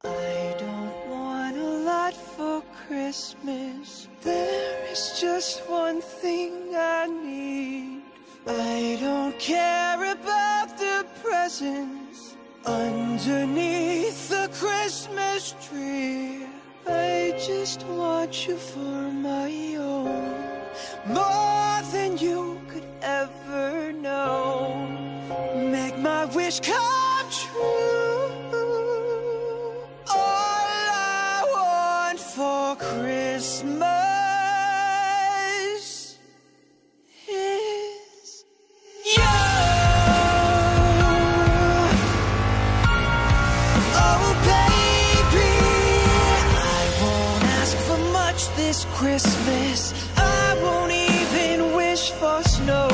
I don't want a lot for Christmas. There is just one thing I need. I don't care about the presents underneath the Christmas tree. I just want you for my own, more than you could ever know. Make my wish come true. All I want for Christmas is you. Oh baby, I won't ask for much this Christmas. I won't even wish for snow.